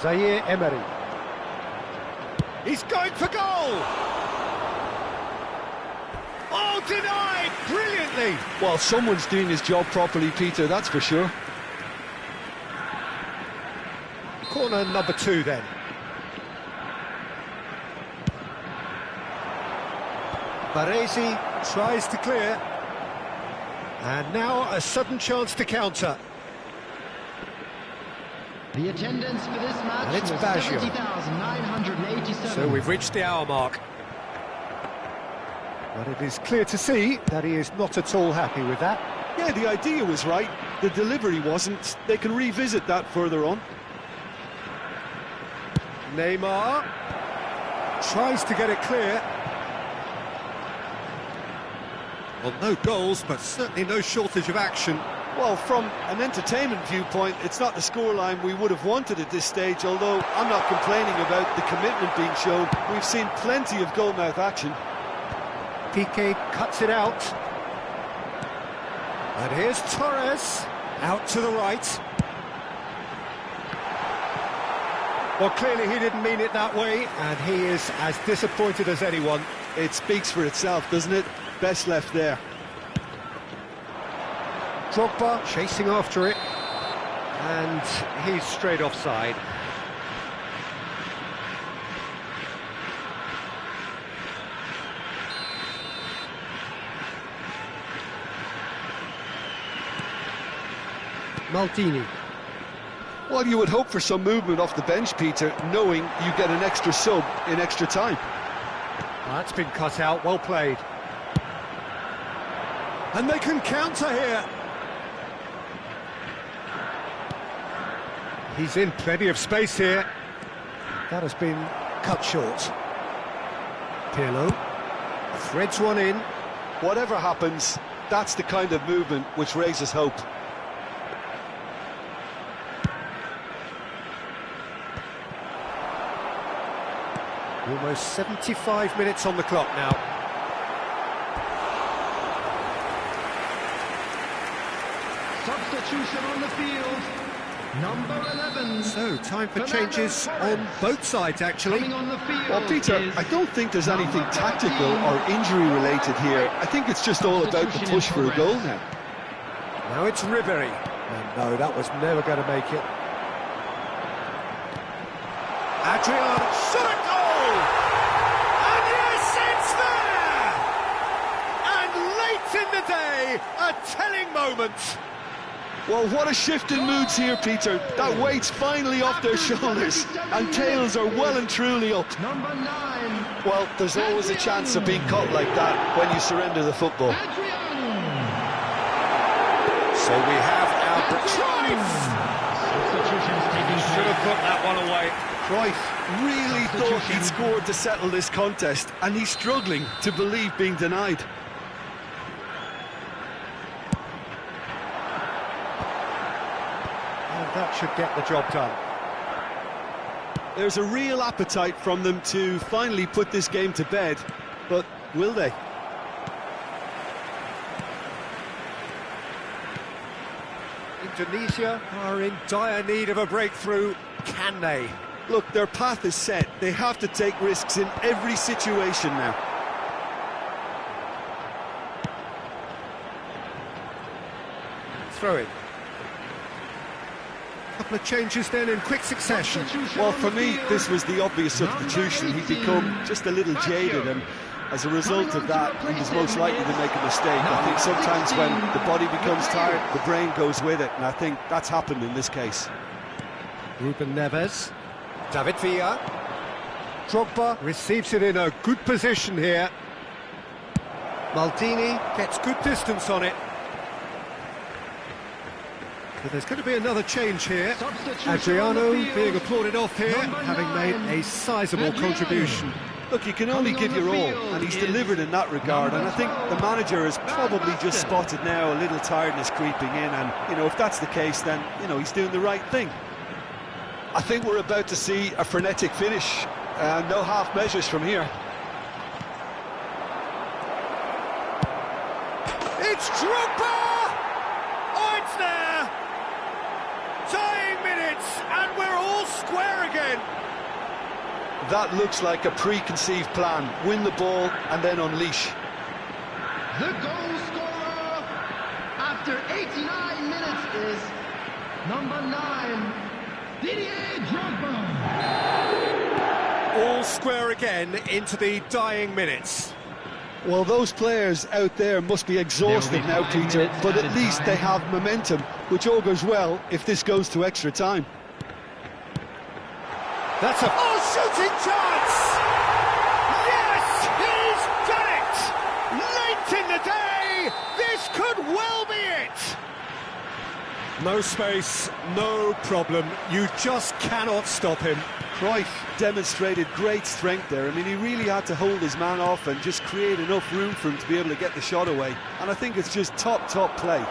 Speaker 1: Zaire Emery. He's going for goal! Oh, denied! Brilliantly!
Speaker 2: Well, someone's doing his job properly, Peter, that's for sure.
Speaker 1: Corner number 2 then. Baresi tries to clear. And now a sudden chance to counter.
Speaker 3: The attendance for this match
Speaker 1: And it's
Speaker 3: was
Speaker 1: Baggio.
Speaker 3: 70,987.
Speaker 1: So we've reached the hour mark. But it is clear to see that he is not at all happy with that.
Speaker 2: Yeah, the idea was right. The delivery wasn't. They can revisit that further on.
Speaker 1: Neymar tries to get it clear. Well, no goals, but certainly no shortage of action.
Speaker 2: Well, from an entertainment viewpoint, it's not the scoreline we would have wanted at this stage, although I'm not complaining about the commitment being shown. We've seen plenty of goalmouth action.
Speaker 1: Piqué cuts it out. And here's Torres, out to the right. Well, clearly he didn't mean it that way, and he is as disappointed as anyone.
Speaker 2: It speaks for itself, doesn't it? Best left there.
Speaker 1: Drogba chasing after it, and he's straight offside. Maldini.
Speaker 2: Well, you would hope for some movement off the bench, Peter, knowing you get an extra sub in extra time.
Speaker 1: That's been cut out, well played. And they can counter here. He's in plenty of space here. That has been cut short. Pirlo threads one in.
Speaker 2: Whatever happens, that's the kind of movement which raises hope.
Speaker 1: Almost 75 minutes on the clock now.
Speaker 3: Substitution on the field. Number 11.
Speaker 1: So, time for changes on both sides, actually.
Speaker 3: Coming on the field.
Speaker 2: Well, Peter, I don't think there's anything tactical or injury-related here. I think it's just all about the push for a goal now.
Speaker 1: Now it's Ribery. And no, that was never going to make it. Adrian, shot a goal! And yes, it's there! And late in the day, a telling moment.
Speaker 2: Well, what a shift in moods here, Peter. That weight's finally off their shoulders, and tails are well and truly up.
Speaker 3: Number 9.
Speaker 2: Well, there's always a chance of being caught like that when you surrender the football.
Speaker 1: So we have our Cruyff!
Speaker 3: Substitutions taking
Speaker 1: Should have put that one away.
Speaker 2: Cruyff really thought he'd scored to settle this contest, and he's struggling to believe being denied.
Speaker 1: That should get the job done.
Speaker 2: There's a real appetite from them to finally put this game to bed, but will they?
Speaker 1: Indonesia are in dire need of a breakthrough. Can they?
Speaker 2: Look, their path is set. They have to take risks in every situation now.
Speaker 1: Throw it. Couple of changes then in quick succession.
Speaker 2: Well, for me, this was the obvious substitution. He'd become just a little jaded, and as a result of that, he was most likely to make a mistake. I think sometimes when the body becomes tired, the brain goes with it, and I think that's happened in this case.
Speaker 1: Ruben Neves, David Villa, Drogba receives it in a good position here. Maldini gets good distance on it. But there's going to be another change here. Adriano being applauded off here, having made a sizable contribution.
Speaker 2: Look, you can only give your all, and he's delivered in that regard, and I think the manager has probably just spotted now a little tiredness creeping in, and, you know, if that's the case, then, you know, he's doing the right thing. I think we're about to see a frenetic finish, and no half measures from here.
Speaker 1: It's Drogba! Oh, it's there! Dying minutes, and we're all square again.
Speaker 2: That looks like a preconceived plan. Win the ball and then unleash.
Speaker 3: The goal scorer after 89 minutes is number 9, Didier Drogba.
Speaker 1: All square again into the dying minutes.
Speaker 2: Well, those players out there must be exhausted now, Peter, but at least they have momentum, which augurs well if this goes to extra time.
Speaker 1: That's a shooting chance! Yes, he's done it! Late in the day, this could well be it! No space, no problem. You just cannot stop him.
Speaker 2: Cruyff demonstrated great strength there. I mean, he really had to hold his man off and just create enough room for him to be able to get the shot away. And I think it's just top play.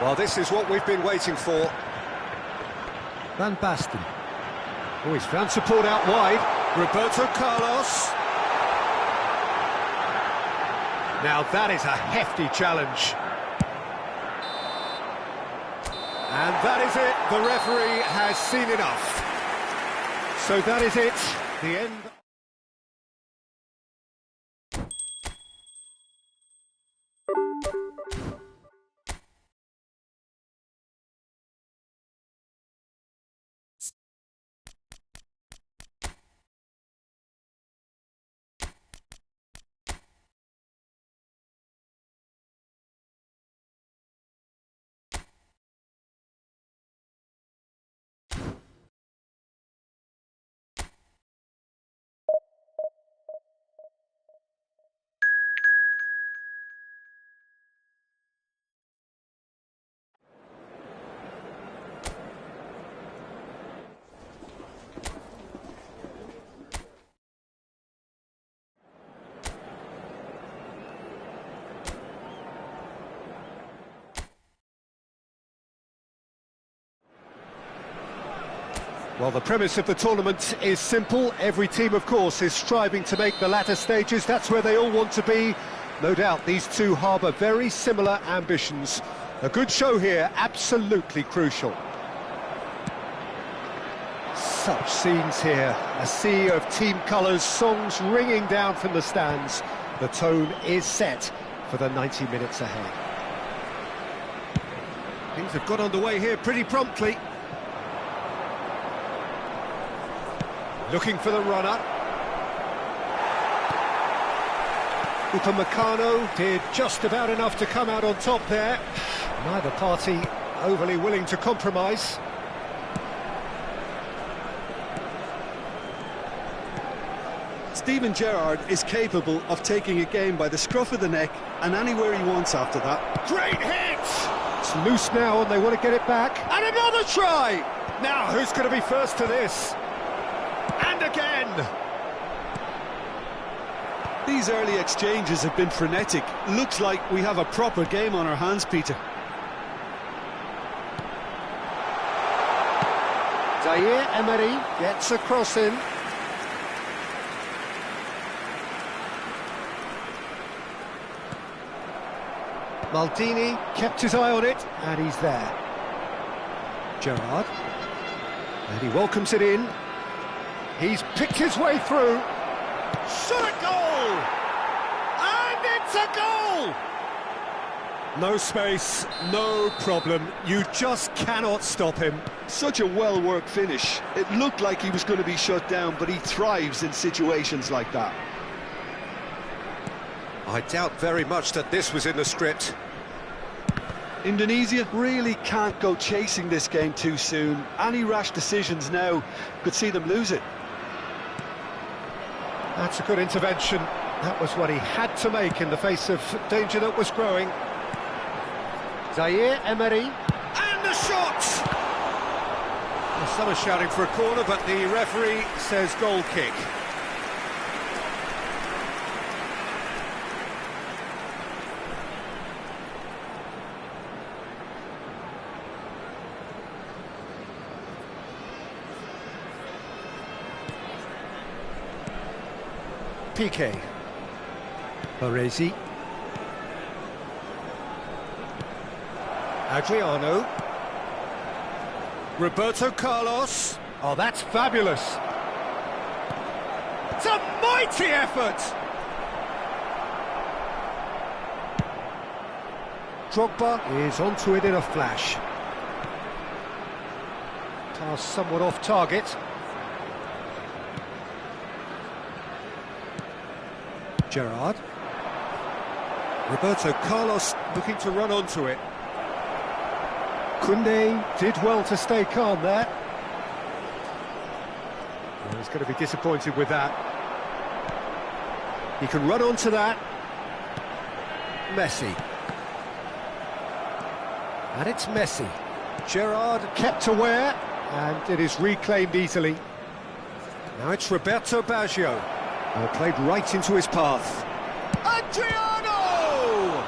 Speaker 1: Well, this is what we've been waiting for. Van Basten. Oh, he's found support out wide. Roberto Carlos. Now that is a hefty challenge. And that is it. The referee has seen enough. So that is it. The end. Well, the premise of the tournament is simple. Every team, of course, is striving to make the latter stages. That's where they all want to be. No doubt these two harbour very similar ambitions. A good show here, absolutely crucial. Such scenes here. A sea of team colours, songs ringing down from the stands. The tone is set for the 90 minutes ahead. Things have got underway here pretty promptly. Looking for the runner. Upamecano did just about enough to come out on top there. Neither party overly willing to compromise.
Speaker 2: Steven Gerrard is capable of taking a game by the scruff of the neck and anywhere he wants after that.
Speaker 1: Great hit! It's loose now and they want to get it back. And another try! Now, who's going to be first to this? And again!
Speaker 2: These early exchanges have been frenetic. Looks like we have a proper game on our hands, Peter.
Speaker 1: Zaire Emery gets a cross in. Maldini kept his eye on it, and he's there. Gerrard. And he welcomes it in. He's picked his way through. Shot a goal! And it's a goal! No space, no problem. You just cannot stop him.
Speaker 2: Such a well-worked finish. It looked like he was going to be shut down, but he thrives in situations like that.
Speaker 1: I doubt very much that this was in the script.
Speaker 2: Indonesia really can't go chasing this game too soon. Any rash decisions now could see them lose it.
Speaker 1: That's a good intervention. That was what he had to make in the face of danger that was growing. Zaire Emery. And the shot! Well, some are shouting for a corner, but the referee says goal kick. Piqué. Baresi. Adriano. Roberto Carlos. Oh, that's fabulous. It's a mighty effort. Drogba is onto it in a flash. Pass somewhat off target. Gerrard. Roberto Carlos looking to run onto it. Koundé did well to stay calm there. Well, he's going to be disappointed with that. He can run onto that. Messi. And it's Messi. Gerrard kept aware, and it is reclaimed easily. Now it's Roberto Baggio. Played right into his path. Adriano!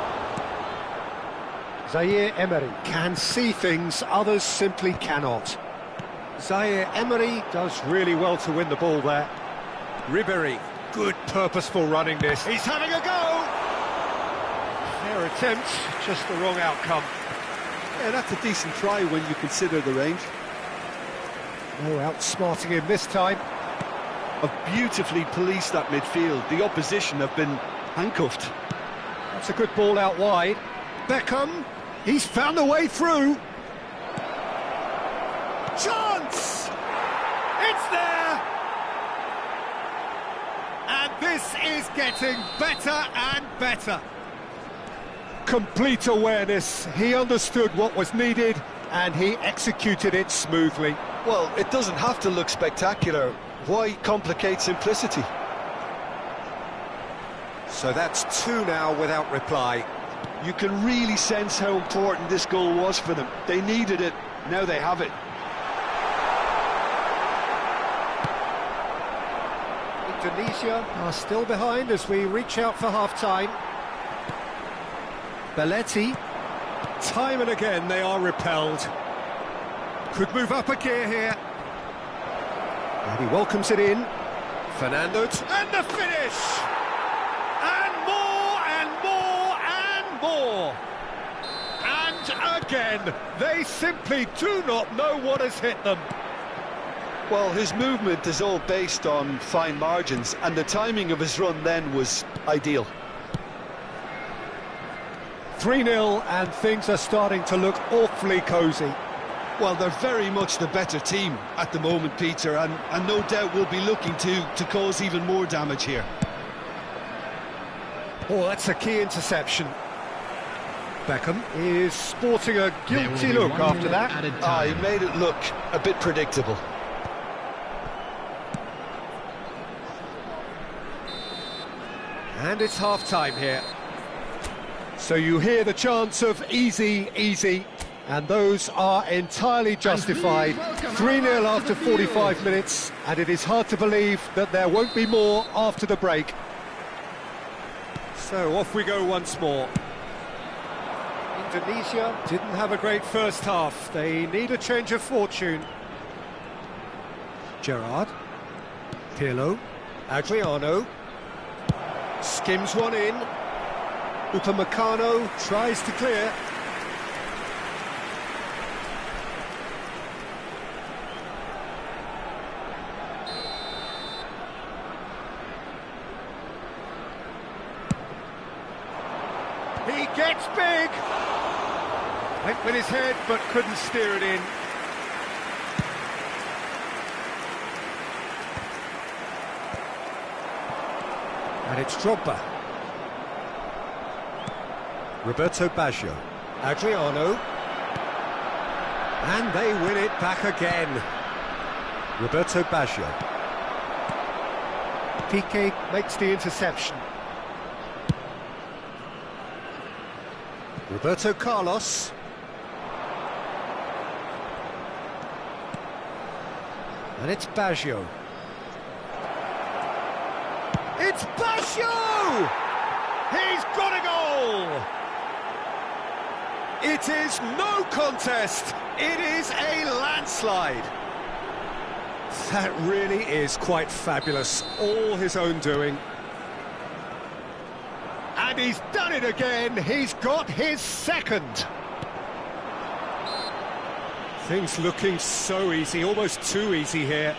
Speaker 1: Zaire Emery can see things others simply cannot. Zaire Emery does really well to win the ball there. Ribéry, good purposeful running this. He's having a go! Fair attempt, just the wrong outcome.
Speaker 2: Yeah, that's a decent try when you consider the range.
Speaker 1: No outsmarting him this time.
Speaker 2: Have beautifully policed that midfield. The opposition have been handcuffed.
Speaker 1: That's a good ball out wide. Beckham, he's found a way through. Chance! It's there! And this is getting better and better. Complete awareness. He understood what was needed and he executed it smoothly.
Speaker 2: Well, it doesn't have to look spectacular. Why complicate simplicity?
Speaker 1: So that's two now without reply.
Speaker 2: You can really sense how important this goal was for them. They needed it, now they have it.
Speaker 1: Indonesia are still behind as we reach out for half-time. Belletti. Time and again they are repelled. Could move up a gear here. And he welcomes it in. Fernando, and the finish! And more, and more, and more! And again, they simply do not know what has hit them.
Speaker 2: Well, his movement is all based on fine margins, and the timing of his run then was ideal.
Speaker 1: 3-0, and things are starting to look awfully cosy.
Speaker 2: Well, they're very much the better team at the moment, Peter, and no doubt will be looking to cause even more damage here.
Speaker 1: Oh, that's a key interception. Beckham is sporting a guilty look after that.
Speaker 2: He made it look a bit predictable.
Speaker 1: And it's half-time here. So you hear the chants of easy, easy, and those are entirely justified. 3-0 after 45 minutes, and it is hard to believe that there won't be more after the break. So off we go once more. Indonesia didn't have a great first half. They need a change of fortune. Gerrard. Pirlo. Adriano. Skims one in. Upamecano tries to clear. He gets big. Went with his head but couldn't steer it in. And it's Drogba. Roberto Baggio. Adriano. And they win it back again. Roberto Baggio. Piqué makes the interception. Roberto Carlos. And it's Baggio. It's Baggio! He's got a goal! It is no contest. It is a landslide. That really is quite fabulous. All his own doing. And he's done it again. He's got his second. Things looking so easy, almost too easy here.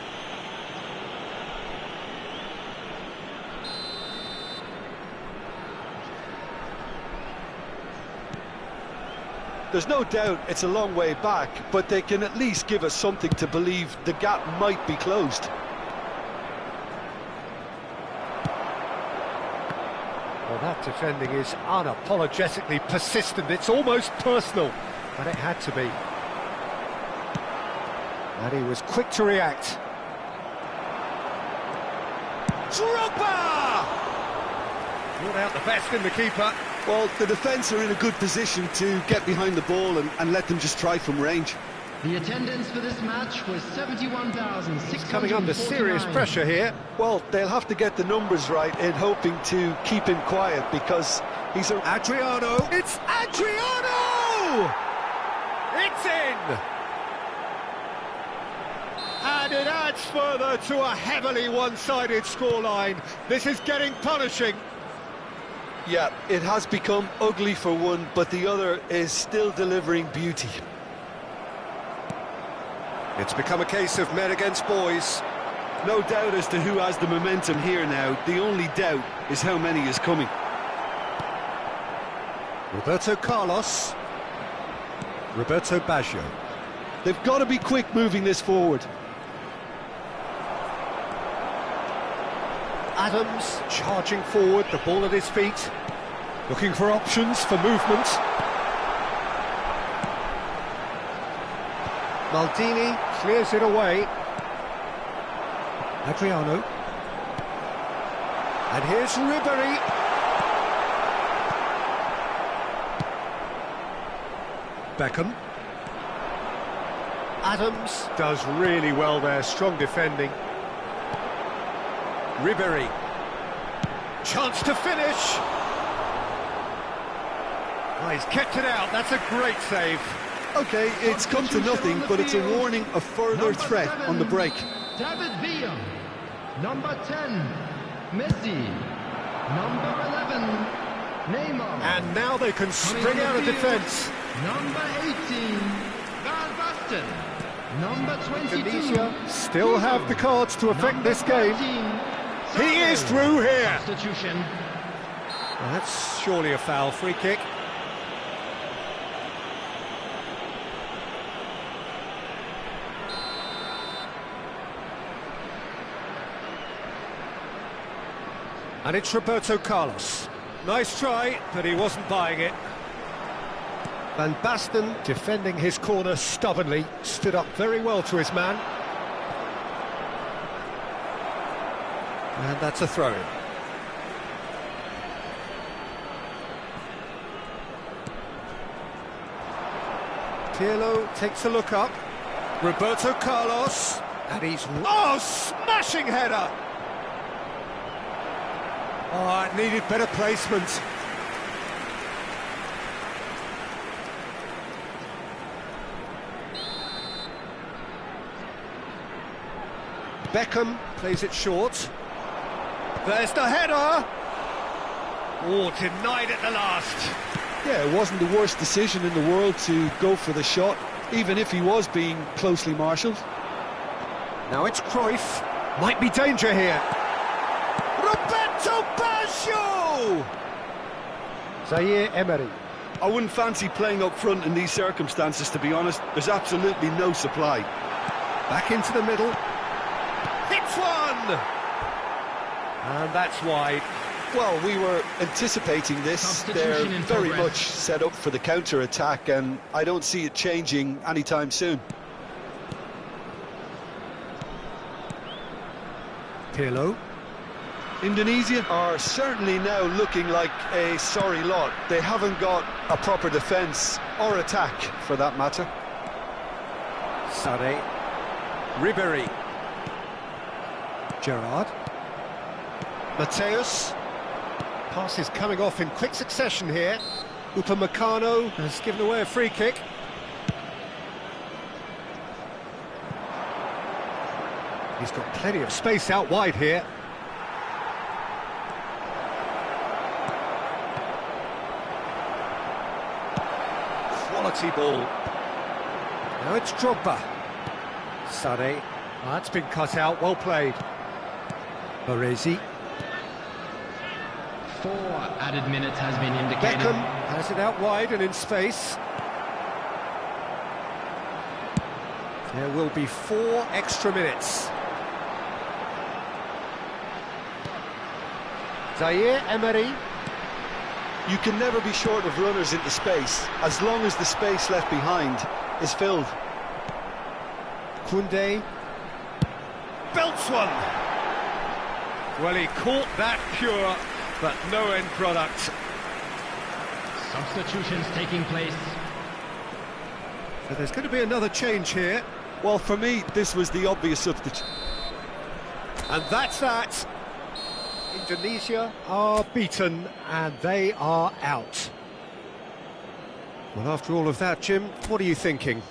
Speaker 2: There's no doubt it's a long way back, but they can at least give us something to believe the gap might be closed.
Speaker 1: Well, that defending is unapologetically persistent. It's almost personal, but it had to be. And he was quick to react. Drogba! Brought out the best in the keeper.
Speaker 2: Well, the defence are in a good position to get behind the ball and let them just try from range.
Speaker 3: The attendance for this match was 71,649.
Speaker 1: Coming under serious pressure here.
Speaker 2: Well, they'll have to get the numbers right in hoping to keep him quiet because he's a...
Speaker 1: Adriano! It's Adriano! It's in! And it adds further to a heavily one-sided scoreline. This is getting punishing.
Speaker 2: Yeah, it has become ugly for one, but the other is still delivering beauty.
Speaker 1: It's become a case of men against boys.
Speaker 2: No doubt as to who has the momentum here now. The only doubt is how many is coming.
Speaker 1: Roberto Carlos. Roberto Baggio.
Speaker 2: They've got to be quick moving this forward.
Speaker 1: Adams charging forward, the ball at his feet, looking for options for movement. Maldini clears it away. Adriano. And here's Ribery. Beckham. Adams does really well there, strong defending. Ribery. Chance to finish. Oh, he's kept it out. That's a great save.
Speaker 2: OK, it's come to nothing, but it's a warning of further threat on the break.
Speaker 3: David Villa. Number 10, Messi. Number 11, Neymar.
Speaker 1: And now they can spring out of defence.
Speaker 3: Number 18, Van Basten. Number 22,
Speaker 1: Indonesia still have the cards to affect this game.
Speaker 3: 13,
Speaker 1: He is through here.
Speaker 3: Substitution.
Speaker 1: Well, that's surely a foul. Free kick. And it's Roberto Carlos. Nice try, but he wasn't buying it. Van Basten, defending his corner stubbornly, stood up very well to his man. And that's a throw-in. Pirlo takes a look up. Roberto Carlos. And he's... Oh, smashing header! Oh, it needed better placement. Beckham plays it short. There's the header! Oh, denied at the last.
Speaker 2: Yeah, it wasn't the worst decision in the world to go for the shot, even if he was being closely marshalled.
Speaker 1: Now it's Cruyff. Might be danger here. Roberto Baggio! Zaire Emery.
Speaker 2: I wouldn't fancy playing up front in these circumstances, to be honest. There's absolutely no supply.
Speaker 1: Back into the middle. Hits one! And that's wide.
Speaker 2: Well, we were anticipating this. They're
Speaker 3: Substitution in
Speaker 2: very
Speaker 3: progress.
Speaker 2: much set up for the counter-attack, and I don't see it changing anytime soon.
Speaker 1: Pirlo.
Speaker 2: Indonesia are certainly now looking like a sorry lot. They haven't got a proper defence or attack, for that matter.
Speaker 1: Sade. Ribéry. Gerrard. Mateus. Passes coming off in quick succession here. Upamecano has given away a free kick. He's got plenty of space out wide here. Quality ball. Now it's Drogba. Sade. That's been cut out, well played. Baresi.
Speaker 3: 4 added minutes has been indicated.
Speaker 1: Beckham has it out wide and in space. There will be 4 extra minutes. Zaire Emery.
Speaker 2: You can never be short of runners into space, as long as the space left behind is filled.
Speaker 1: Koundé. Belts one. Well, he caught that pure, but no end product.
Speaker 3: Substitutions taking place.
Speaker 1: So there's going to be another change here.
Speaker 2: Well, for me, this was the obvious substitute.
Speaker 1: And that's that. Indonesia are beaten and they are out. Well, after all of that, Jim, what are you thinking?